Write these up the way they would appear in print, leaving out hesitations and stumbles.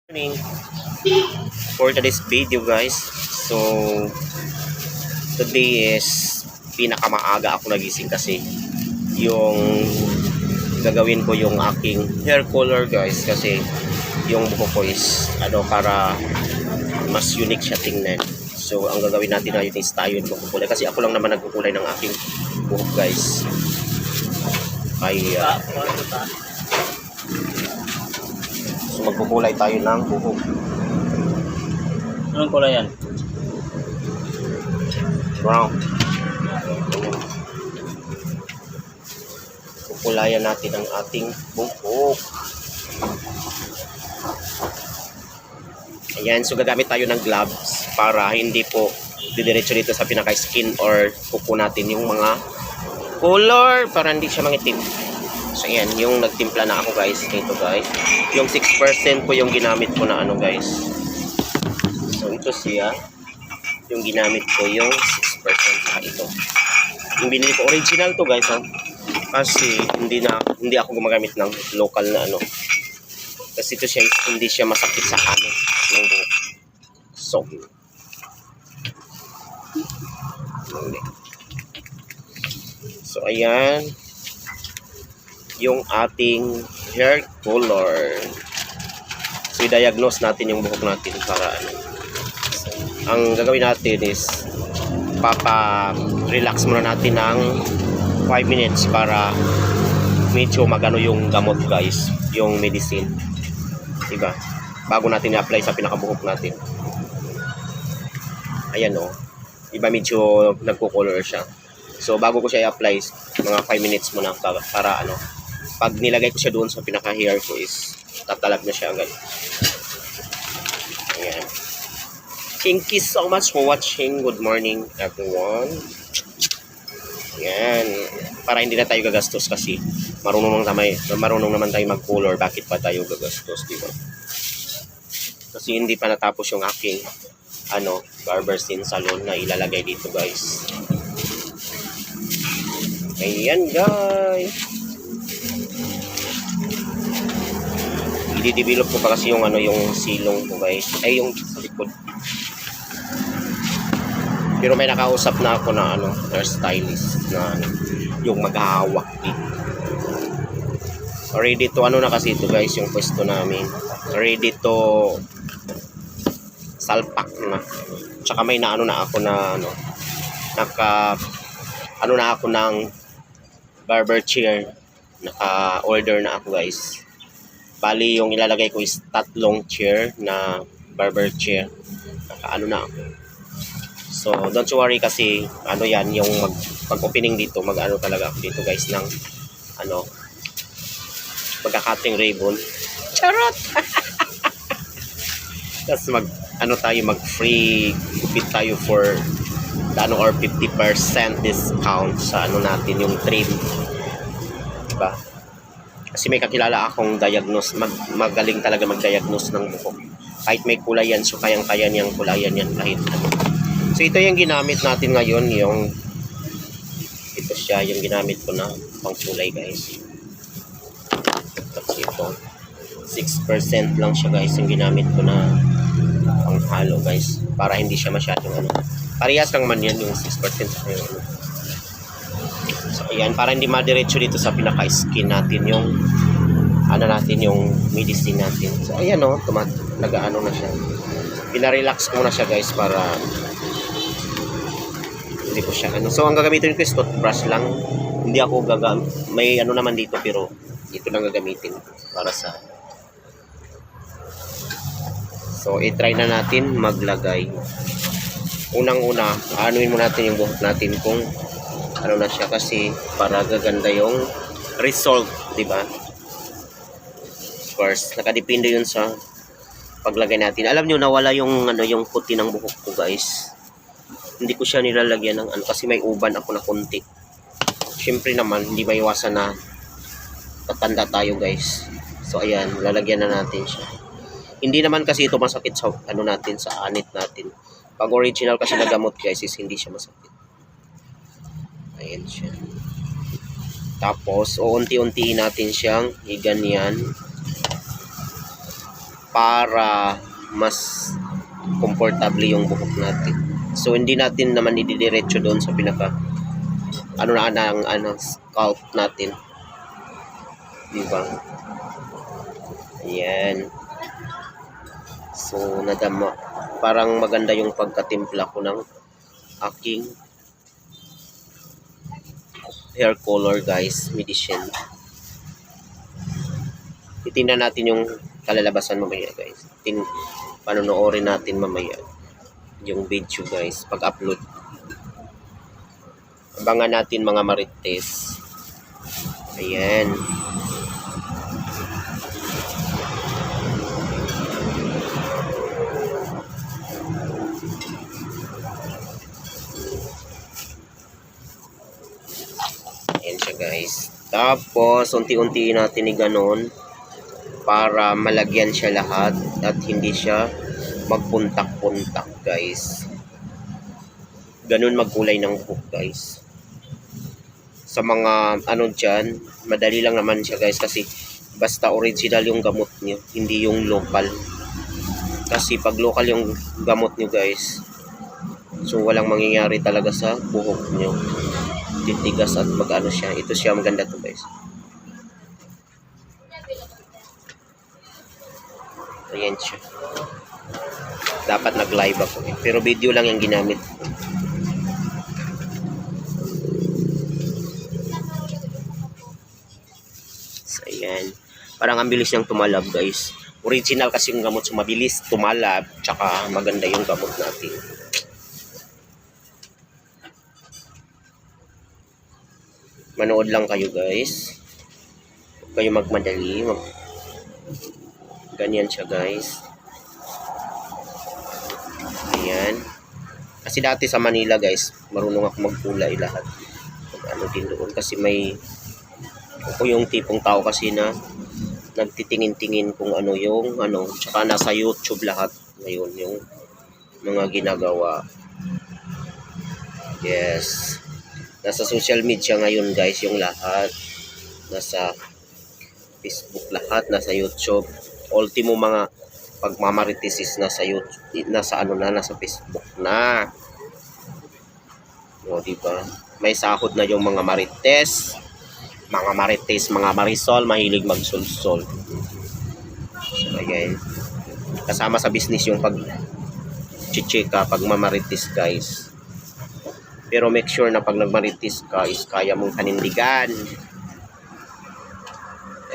Morning for today's video, guys. So today is pinakamaaga ako nagising kasi yung gagawin ko yung aking hair color, guys, kasi yung buhok ko is para mas unique siya tingnan. So ang gagawin natin ngayon is tayo magkukulay kasi ako lang naman nagkukulay ng aking buhok, guys. Kaya so magkukulay tayo ng buhok. Anong kulay yan? Brown. Kukulayan natin ang ating buhok. Ayan, so gagamit tayo ng gloves para hindi po didiretso dito sa pinaka-skin or kuko natin yung mga color para hindi siya mangitim. So ayan, yung nagtimpla na ako, guys. Ito, guys. Yung 6% po yung ginamit ko na guys. So ito siya. Yung ginamit ko yung 6% sa ito. Yung binili ko original to, guys, ha. Kasi hindi ako gumagamit ng local na Kasi ito siya, hindi siya masakit sa ng buhok. So So ayan yung ating hair color. So i-diagnose natin yung buhok natin para So, ang gagawin natin is relax muna natin ng 5 minutes para medyo magano yung gamot, guys, yung medicine, diba, bago natin i-apply sa pinakabuhok natin. Ayan, iba medyo nagko-color siya. So bago ko siya i-apply, mga 5 minutes muna para pag nilagay ko siya doon sa pinaka-hair ko is tatalag na siya agad. Ayan. Thank you so much for watching. Good morning, everyone. Ayan. Para hindi na tayo gagastos kasi marunong naman tayo mag-color. Bakit pa tayo gagastos, diba? Kasi hindi pa natapos yung aking barber salon na ilalagay dito, guys. Ayan, guys. I-develop ko pa kasi yung yung silong ko, guys. Ay, yung sa likod. Pero may nakausap na ako na hairstylist na yung maghahawak dito. Ready to na kasi ito, guys, yung pwesto namin. Ready to salpak na. Tsaka may na ako na na ako ng barber chair. Naka-order na ako, guys. Bali, yung ilalagay ko is 3 chair na barber chair. Naka na ako. So, don't you worry kasi yan, yung pag-opening dito, talaga ako dito, guys, ng magka-cutting ribbon. Charot! Tapos tayo, mag-free gupit tayo for or 50% discount sa natin, yung trim. Diba? Kasi may kakilala akong magaling talaga mag-diagnose ng buhok. Kahit may kulay yan, so kayang-kaya niyang kulayan yan kahit So ito yung ginamit natin ngayon, ito siya yung ginamit ko na pangkulay, guys. Tapos ito 6% lang siya, guys, yung ginamit ko na panghalo, guys, para hindi siya masyadong parehas lang man yan yung 6% sa yung So ayan, para hindi madiretso dito sa pinaka-skin natin yung natin, yung medicine natin. So ayan, nag-ano na siya. Pinarelax ko muna siya, guys, para hindi ko siya So ang gagamitin ko is toothbrush lang. Hindi ako may naman dito, pero ito lang gagamitin para sa So i-try na natin maglagay. Unang-una, anuin mo natin yung buhok natin kung na siya, kasi para gaganda yung result, diba? Of course, nakadepende yun sa paglagay natin. Alam nyo, nawala yung yung puti ng buhok ko, guys. Hindi ko siya nilalagyan ng kasi may uban ako na konti. Siyempre naman, hindi maiwasan na tatanda tayo, guys. So ayan, lalagyan na natin siya. Hindi naman kasi ito masakit sa natin, sa anit natin. Pag original kasi na gamot, guys, is hindi siya masakit. Ayan siya. Tapos, unti-untiin natin siyang iganyan para mas komportable yung buhok natin. So hindi natin naman ididiretso doon sa pinaka scalp natin. Di ba? Ayan. So nadama. Parang maganda yung pagkatimpla ko ng aking hair color, guys. Medicine. Titingnan natin yung kalalabasan mamaya, guys. Panonoorin natin mamaya yung video, guys, pag-upload. Abangan natin mga marites. Ayan. Ayan siya, guys. Tapos unti-unti natin iganon para malagyan siya lahat at hindi siya magpuntak-puntak, guys. Ganun magkulay ng buhok, guys. Sa mga dyan, madali lang naman siya, guys, kasi basta original yung gamot nyo, hindi yung local. Kasi pag local yung gamot nyo, guys, so walang mangyayari talaga sa buhok nyo. Titigas at siya. Ito siya, maganda to, guys. Ayan siya. Dapat nag-live ako, pero video lang yung ginamit. So, ayan. Parang ang bilis niyang tumalab, guys. Original kasi yung gamot, so mabilis tumalab, tsaka maganda yung gamot natin. Manood lang kayo, guys. Huwag kayo magmadali. Ganyan siya, guys. Ayan. Kasi dati sa Manila, guys, marunong ako magkulay lahat. Din doon. Kasi ako yung tipong tao kasi na nagtitingin-tingin kung tsaka nasa YouTube lahat ngayon yung mga ginagawa. Yes. Nasa social media ngayon, guys, yung lahat. Nasa Facebook lahat, nasa YouTube. Ultimo mga pagmamarites is nasa YouTube, nasa Facebook na. O, diba? May sahod na yung mga marites, mga marisol, mahilig magsulsol. So, ayan. Kasama sa business yung pag-chichika, pagmamarites, guys. Pero make sure na pag nagmarites ka is kaya mong kanindigan.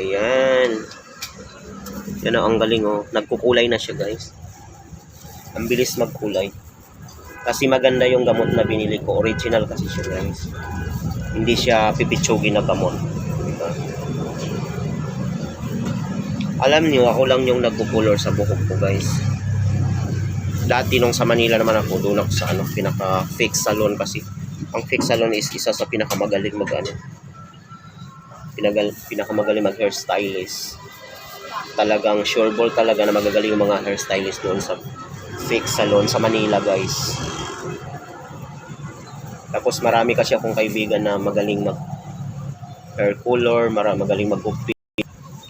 Ayan. Yan ang galing, oh. Nagkukulay na siya, guys. Ang bilis magkulay. Kasi maganda yung gamot na binili ko. Original kasi siya, guys. Hindi siya pipitsugi na gamot. Diba? Alam niyo, ako lang yung nagkukulor sa buhok ko, guys. Dati nung sa Manila naman ako, doon ako sa pinaka-fake salon kasi ang fake salon is isa sa pinakamagaling pinakamagaling mag-hairstylist. Talagang sure ball talaga na magagaling yung mga hairstylist doon sa fake salon sa Manila, guys. Tapos marami kasi akong kaibigan na magaling mag hair color, magaling mag-gupit.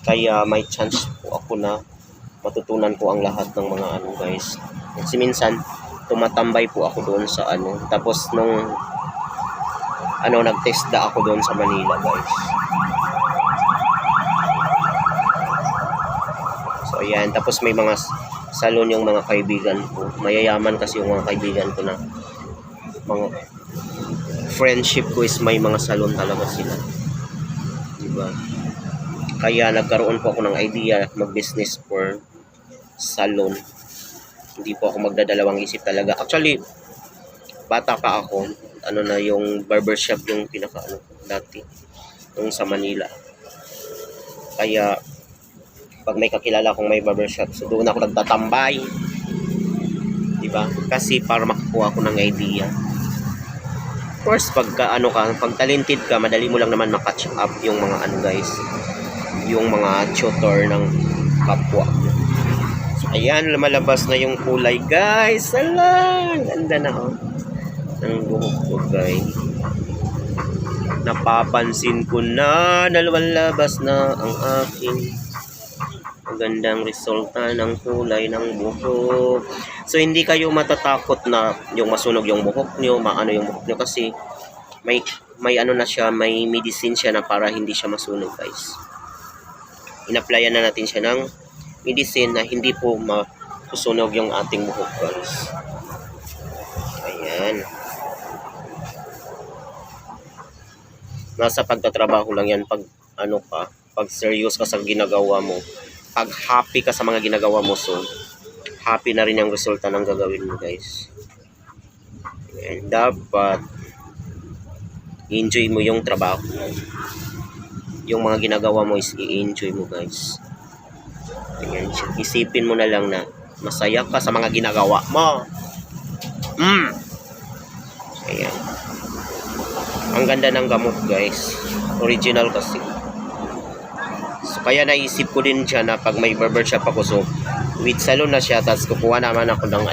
Kaya may chance po ako na matutunan ko ang lahat ng mga guys. Kasi minsan tumatambay po ako doon sa tapos nung nag-test da ako doon sa Manila, guys. So ayan, tapos may mga salon yung mga kaibigan ko. Mayayaman kasi yung mga kaibigan ko na mga friendship ko is may mga salon talaga sila. Diba? Kaya nagkaroon po ako ng idea mag-business for salon. Hindi po ako magdadalawang isip talaga. Actually, bata pa ako, na yung barbershop yung pinaka dati nung sa Manila. Kaya pag may kakilala akong may barbershop, so doon ako nagtatambay. Diba? Kasi para makakuha ako ng idea. Of course, pag talented ka, madali mo lang naman makatch up yung mga guys, yung mga tutor ng kapwa. So, ayan, lumalabas na yung kulay, guys. Alang, ganda na, oh. Ang buhok ko, guys. Napapansin ko na lumalabas na ang aking magandang resulta ng kulay ng buhok. So hindi kayo matatakot na yung masunog yung buhok nyo, maano yung buhok nyo kasi may ano na siya, may medicine siya na para hindi siya masunog guys. Inapplyan na natin siya ng medicine na hindi po masusunog yung ating buhok guys. Ayan. Nasa pagtatrabaho lang yan pag ano ka, pag serious ka sa ginagawa mo, pag happy ka sa mga ginagawa mo, so happy na rin ang resulta ng gagawin mo guys. And dapat enjoy mo yung trabaho. Yung mga ginagawa mo is i-enjoy mo guys. Ayan, isipin mo na lang na masaya ka sa mga ginagawa mo. Ayan. Ang ganda ng gamot guys, original kasi. So kaya naisip ko din siya na pag may barbershop ako, so with salon na siya, tapos kukuha naman ako ng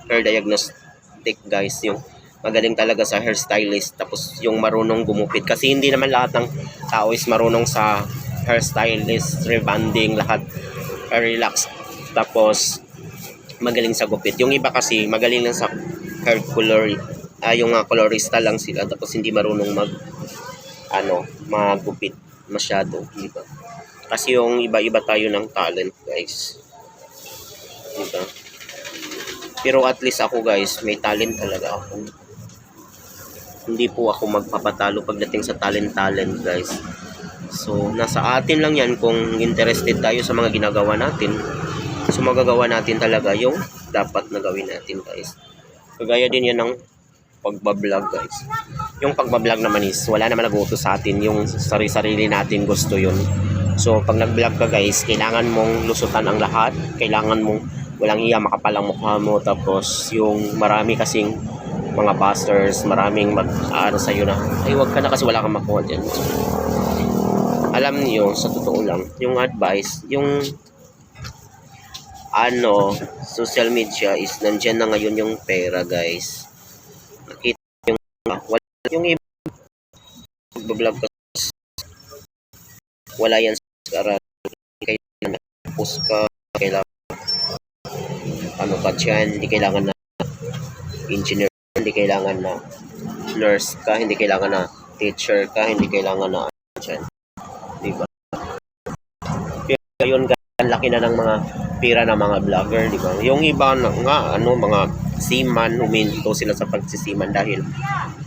hair diagnostic guys, yung magaling talaga sa hairstylist, tapos yung marunong gumupit, kasi hindi naman lahat ng tao is marunong sa hairstylist, rebonding, lahat relax, tapos magaling sa gupit. Yung iba kasi magaling lang sa hair color, yung colorista lang sila, tapos hindi marunong magupit masyado, di ba? Kasi yung iba-iba tayo ng talent guys, di ba? Pero at least ako guys, may talent talaga ako. Hindi po ako magpapatalo pagdating sa talent guys. So nasa atin lang yan kung interested tayo sa mga ginagawa natin. So magagawa natin talaga yung dapat na gawin natin guys. Kagaya din yan ng pagbablog guys. Yung pagbablog naman is wala naman nag-uutos sa atin, yung sarili natin gusto yun. So pag nag-vlog ka guys, kailangan mong lusutan ang lahat, kailangan mong walang iya, makapalang mukha mo, tapos yung marami kasing mga busters, maraming mag-aano sa'yo na ay wag ka na kasi wala kang makuha dyan. So, alam niyo, sa totoo lang, yung advice, yung social media is nandyan na ngayon yung pera guys. Nakita yung iba mag-vlog ka, wala yan sa aral, kailangan post ka, kailangan ka dyan, hindi kailangan na engineer, hindi kailangan na nurse ka, hindi kailangan na teacher ka, hindi kailangan na dyan, diba? Yun, ang laki na ng mga pira ng mga vlogger, diba? Yung iba nga, mga seaman, huminto sila sa pagsisiman dahil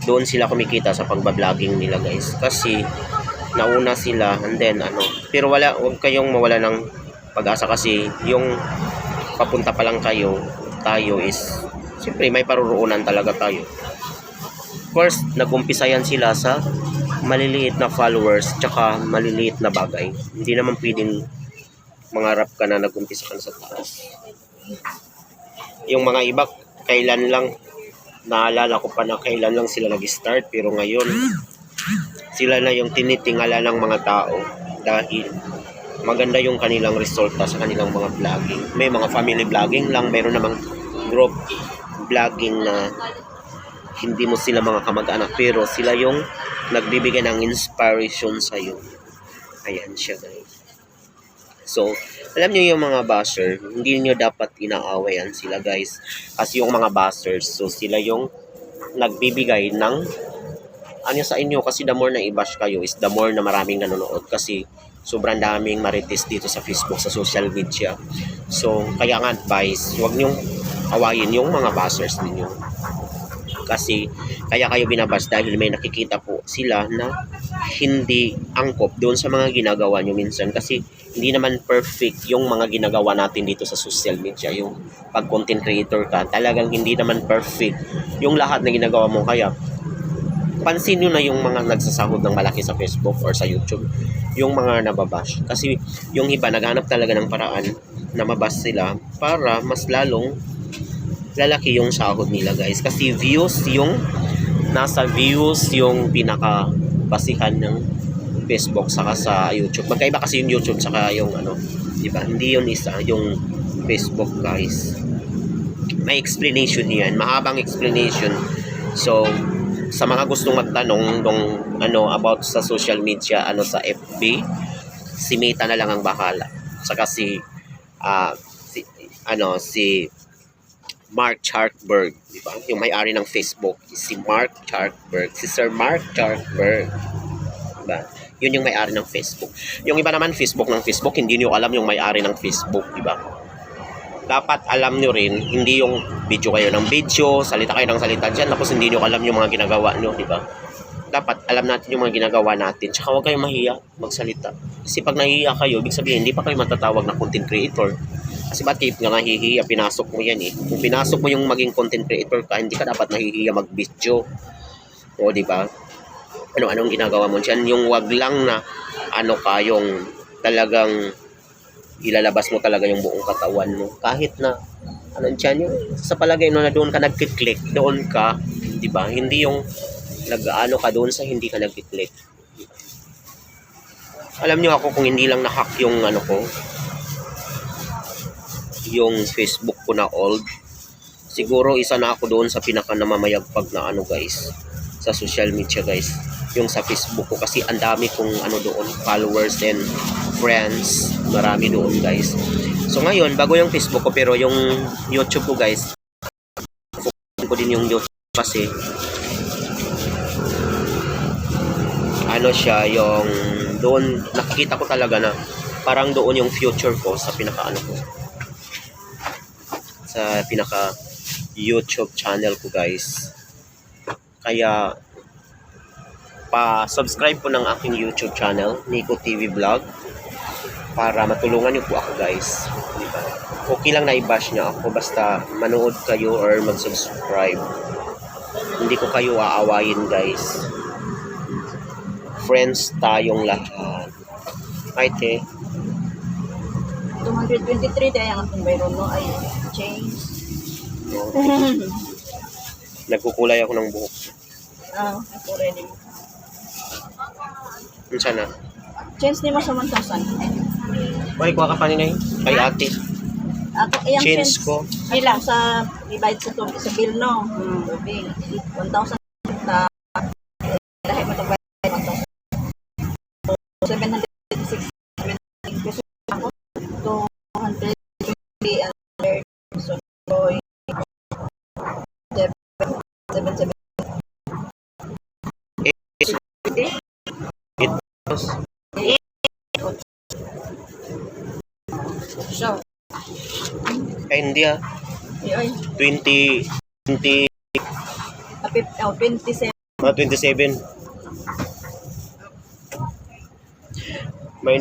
doon sila kumikita sa pagbabloging nila guys, kasi nauna sila, and then pero wag kayong mawala ng pag-asa, kasi yung papunta pa lang tayo is siyempre may paruroonan talaga tayo. First, nag-umpisa yan sila sa maliliit na followers tsaka maliliit na bagay. Hindi naman pwedeng mangarap ka na nag-umpisa ka na sa taas. Yung mga iba, kailan lang, naalala ko pa na kailan lang sila nag-start, pero ngayon sila na yung tinitingala ng mga tao dahil maganda yung kanilang resulta sa kanilang mga vlogging. May mga family vlogging lang, mayroon namang group vlogging na hindi mo sila mga kamag-anak, pero sila yung nagbibigay ng inspiration sa iyo. Ayan siya guys. So, alam niyo yung mga basher, hindi niyo dapat inaawayan sila guys. Kasi yung mga bashers, so sila yung nagbibigay ng sa inyo, kasi the more na i-bash kayo is the more na maraming nanonood, kasi sobrang daming marites dito sa Facebook, sa social media. So kaya nga advice, huwag niyong awayin yung mga bashers ninyo, kasi kaya kayo binabash dahil may nakikita po sila na hindi angkop doon sa mga ginagawa nyo minsan, kasi hindi naman perfect yung mga ginagawa natin dito sa social media. Yung pag content creator ka, talagang hindi naman perfect yung lahat na ginagawa mo. Kaya pansin nyo na yung mga nagsasahod ng malaki sa Facebook or sa YouTube, yung mga nababash. Kasi yung iba naghanap talaga ng paraan na mabash sila para mas lalong lalaki yung sahod nila guys. Kasi nasa views yung pinakabasihan ng Facebook saka sa YouTube. Magkaiba kasi yung YouTube saka yung diba? Hindi yun isa, yung Facebook guys. May explanation yan, mahabang explanation. So sa mga gustong magtanong about sa social media, sa FB, si Meta na lang ang bahala. Saka si Mark Zuckerberg, di ba? Yung may-ari ng Facebook, si Mark Zuckerberg, si Sir Mark Zuckerberg. Diba? Yun yung may-ari ng Facebook. Yung iba naman Facebook ng Facebook, hindi niyo alam yung may-ari ng Facebook, di ba? Dapat alam niyo rin, hindi yung video kayo ng video, salita kayo ng salita diyan, tapos hindi niyo alam yung mga ginagawa niyo, di ba? Dapat alam natin yung mga ginagawa natin. Tsaka huwag kayong mahiya magsalita. Kasi pag nahihiya kayo, ibig sabihin, hindi pa kayo matatawag na content creator. Kasi ba't kayo nga nahihiya, pinasok mo yan eh. Kung pinasok mo yung maging content creator ka, hindi ka dapat nahihiya mag-video. O, di ba? Anong ginagawa mo dyan? Yung wag lang na, yung talagang ilalabas mo talaga yung buong katawan mo. Kahit na, dyan yung, sa palagay mo na doon ka nagkiklik, doon ka, di ba? Hindi yung, ka doon sa hindi ka nagkiklik. Alam nyo ako kung hindi lang na-hack yung ko, yung Facebook ko na old, siguro isa na ako doon sa pinaka namamayagpag na guys, sa social media guys, yung sa Facebook ko, kasi ang dami kong doon, followers and friends, marami doon guys. So ngayon, bago yung Facebook ko, pero yung YouTube ko guys, ko din yung YouTube kasi siya, yung doon nakikita ko talaga na parang doon yung future ko sa pinaka ko, sa pinaka YouTube channel ko guys. Kaya pa-subscribe po ng aking YouTube channel, Nico TV Vlog, para matulungan niyo po ako guys, diba? Okay lang na i-bash niyo ako, basta manood kayo or mag-subscribe. Hindi ko kayo aawayin guys. Friends tayong lahat. Ay, te. 223 tayo ang atong bayron no ay change. No. Nagkukulay ako ng buhok. Ako ready. Minsan na. Change ni mo sa 1,000. Ay, kuha ka pa nila kay ate. Ako iyang Change ko. Ilang sa divide sa bill no. Bill 1,000 ta dahil mo tong 760 pesos ako 220 under so 7 so Hindi 20 27 27. May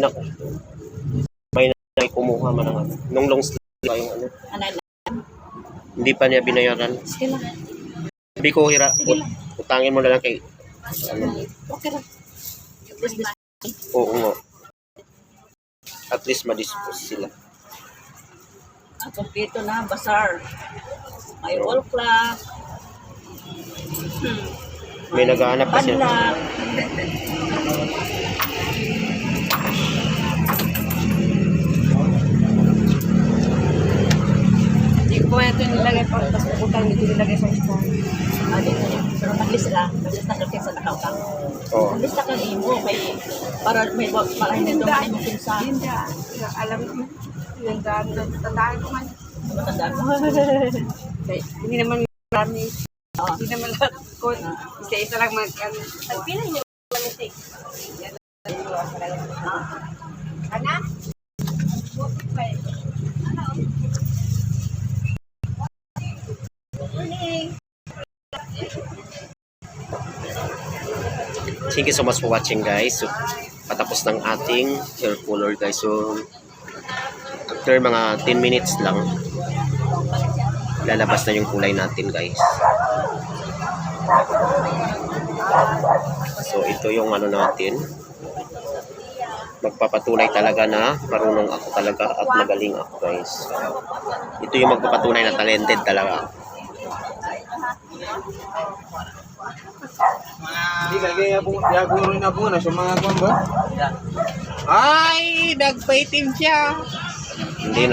kumuha man naman. Nung long sleeve yung anay hindi pa niya binayaran. sige lang Sabi ko, utangin mo na lang kay okay lang this oo nga. At least ma-dispose sila. kompleto na bazaar may wall clock May naghahanap pa siya. padlock. Hindi ko ito nilagay pa tapos puputang dito nilagay sa phone. Pero nag-list lang. Nag-list na kasi sa nakautak. Oo. Nag-list na kang imo kay para hindi doon mo kinsa. Alam mo, yung tandaan ko man. Matandaan mo. Hindi naman marami. Oo. Hindi naman lahat ko. Isa-isa lang mag-ano. Ang pila niyo politik. Ana? Thank you so much for watching guys. So, patapos ng ating hair color guys. So, after mga 10 minutes lang, lalabas na yung kulay natin guys. So, ito yung natin. Magpapatunay talaga na marunong ako talaga at magaling ako guys. Ito yung magpapatunay na talented talaga. Hindi kagaya po, gaguro na po na sa mga kwan ba? Ay, nagpaitim siya. Hindi